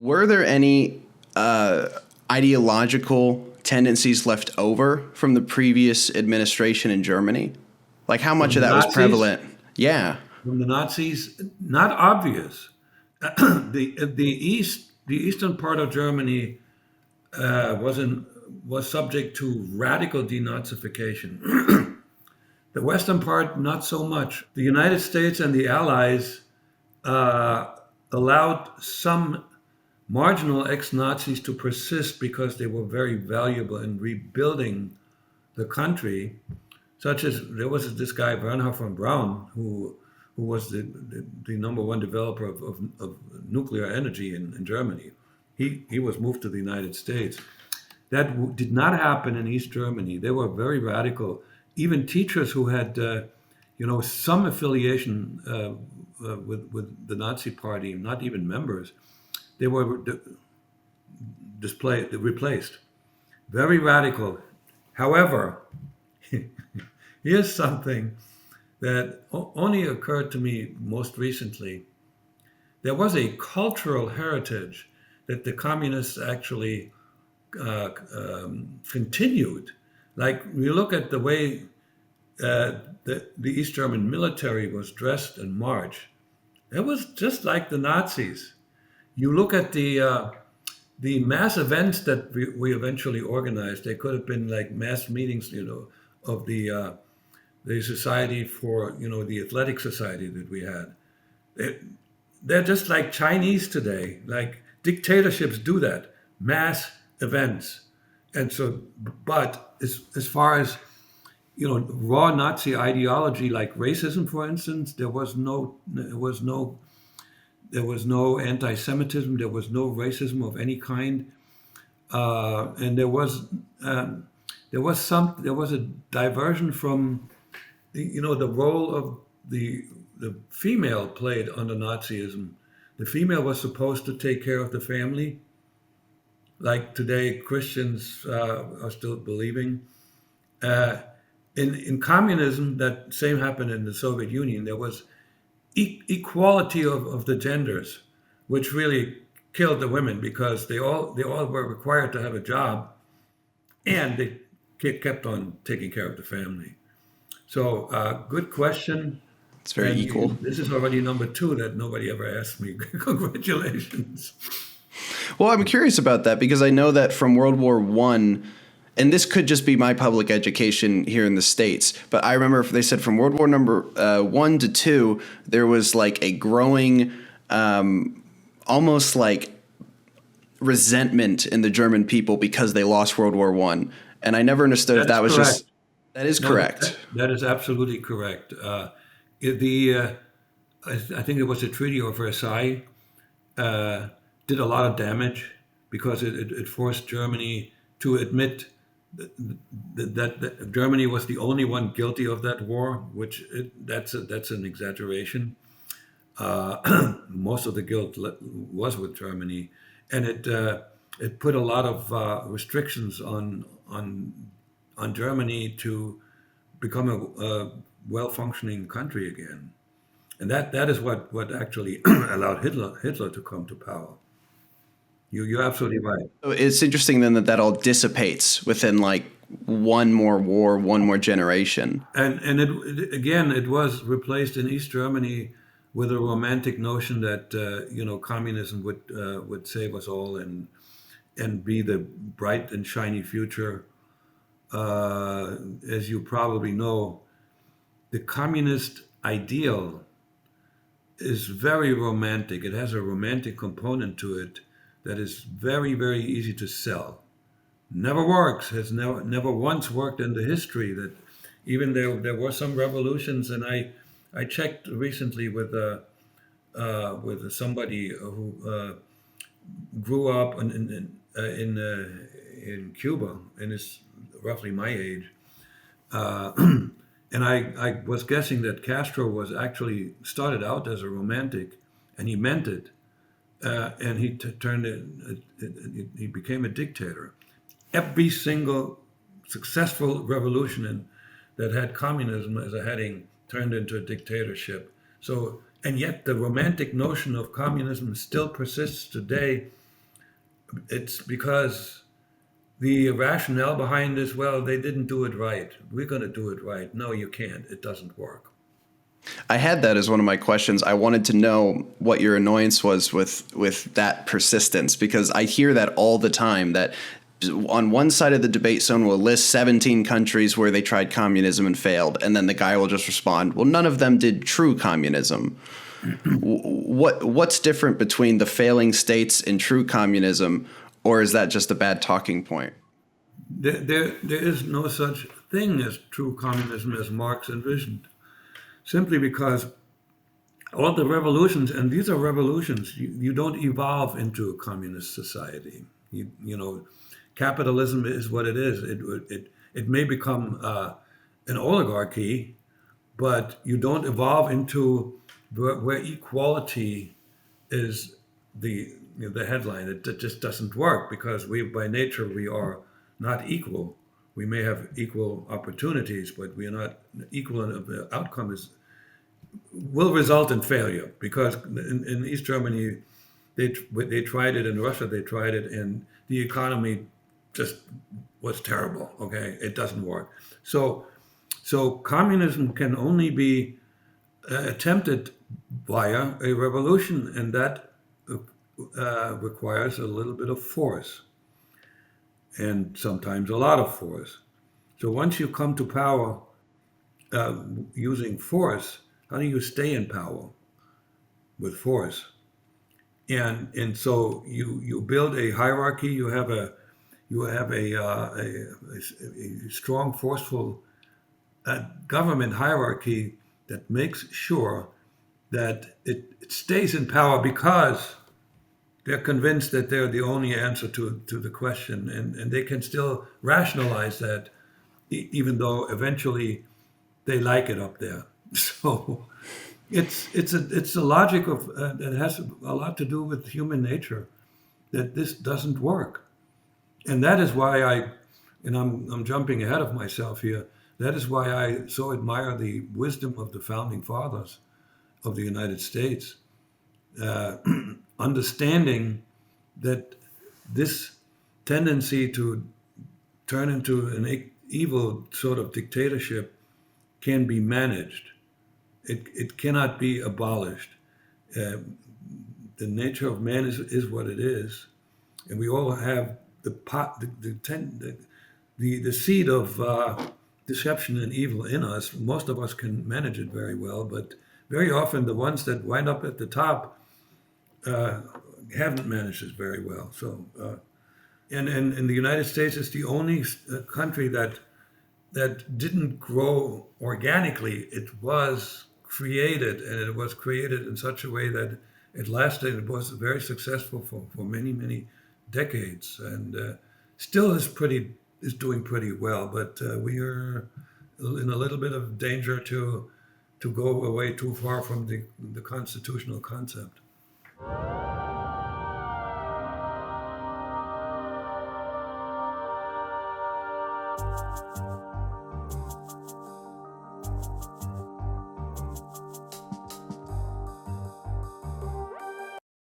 Were there any ideological tendencies left over from the previous administration in Germany? Like how much From of the that was Nazis, prevalent? Yeah. not obvious. The eastern part of Germany uh, was in, was subject to radical denazification. The western part, not so much. The United States and the Allies uh, allowed some marginal ex-Nazis to persist because they were very valuable in rebuilding the country. Such as there was this guy Bernhard von Braun who was the number one developer of nuclear energy in Germany. He was moved to the United States. That did not happen in East Germany. They were very radical. Even teachers who had, some affiliation with the Nazi Party, not even members, they were replaced. Very radical. However, here's something that only occurred to me most recently. There was a cultural heritage that the communists actually continued. Like you look at the way the East German military was dressed in March, it was just like the Nazis. You look at the mass events that we eventually organized. They could have been like mass meetings, of the society for the athletic society that we had. They, they're just like Chinese today. Like dictatorships do that, mass events. And so, but as far as raw Nazi ideology like racism, for instance, there was no anti-Semitism, there was no racism of any kind, and um, there was a diversion from the role of the female played under Nazism. The female was supposed to take care of the family, like today Christians are still believing. Uh, in communism, that same happened in the Soviet Union. There was equality of the genders, which really killed the women because they all were required to have a job, and they kept on taking care of the family. So, good question. It's very And equal. this is already number two that nobody ever asked me. Congratulations. Well, I'm curious about that because I know that from World War One, and this could just be my public education here in the States, but I remember they said from World War number one to two, there was like a growing, almost like resentment in the German people because they lost World War One, and I never understood if That is that was correct. just that is No, correct. that is absolutely correct. The I think it was the Treaty of Versailles uh, did a lot of damage because it forced Germany to admit that Germany was the only one guilty of that war, which that's an exaggeration. Most of the guilt was with Germany, and it put a lot of restrictions on Germany to become a well-functioning country again. And that is what actually allowed Hitler to come to power. You're absolutely right. So it's interesting then that that all dissipates within like one more war, one more generation. And again, it was replaced in East Germany with a romantic notion that communism would save us all and be the bright and shiny future. As you probably know, the communist ideal is very romantic. It has a romantic component to it that is very, very easy to sell. Never works, has never once worked in the history that even there were some revolutions, and I checked recently with somebody who grew up in Cuba and is roughly my age. Uh, and I was guessing that Castro was actually started out as a romantic, and he meant it, and he turned he became a dictator. Every single successful revolution that had communism as a heading turned into a dictatorship. So, and yet the romantic notion of communism still persists today, It's because the rationale behind this, well, they didn't do it right. We're going to do it right. No, you can't. It doesn't work. I had that as one of my questions. I wanted to know what your annoyance was with that persistence, because I hear that all the time, that on one side of the debate, someone will list 17 countries where they tried communism and failed, and then the guy will just respond, well, none of them did true communism. What's different between the failing states and true communism, or is that just a bad talking point? There is no such thing as true communism as Marx envisioned, simply because all the revolutions, and these are revolutions, you don't evolve into a communist society. You know, capitalism is what it is. It may become an oligarchy, but you don't evolve into where equality is the headline. It just doesn't work, because by nature we are not equal. We may have equal opportunities, but we are not equal, and the outcome will result in failure. Because in East Germany, they tried it. In Russia, they tried it, and the economy just was terrible. Okay, it doesn't work. So communism can only be attempted via a revolution, and that requires a little bit of force, and sometimes a lot of force. So once you come to power using force, how do you stay in power with force? And so you build a hierarchy. You have a strong, forceful government hierarchy that makes sure that it stays in power, because they're convinced that they're the only answer to the question, and they can still rationalize that, even though eventually they like it up there. So it's a logic of that has a lot to do with human nature, that this doesn't work, and that is why I'm jumping ahead of myself here. That is why I so admire the wisdom of the founding fathers of the United States, uh, understanding that this tendency to turn into an evil sort of dictatorship can be managed. It cannot be abolished. Uh, the nature of man is what it is, and we all have the seed of deception and evil in us. Most of us can manage it very well, but very often the ones that wind up at the top uh, haven't managed it very well. So, and in the United States, it's the only country that didn't grow organically. It was created, and it was created in such a way that it lasted. It was very successful for many, many decades, and still is doing pretty well. But we are in a little bit of danger to go away too far from the constitutional concept.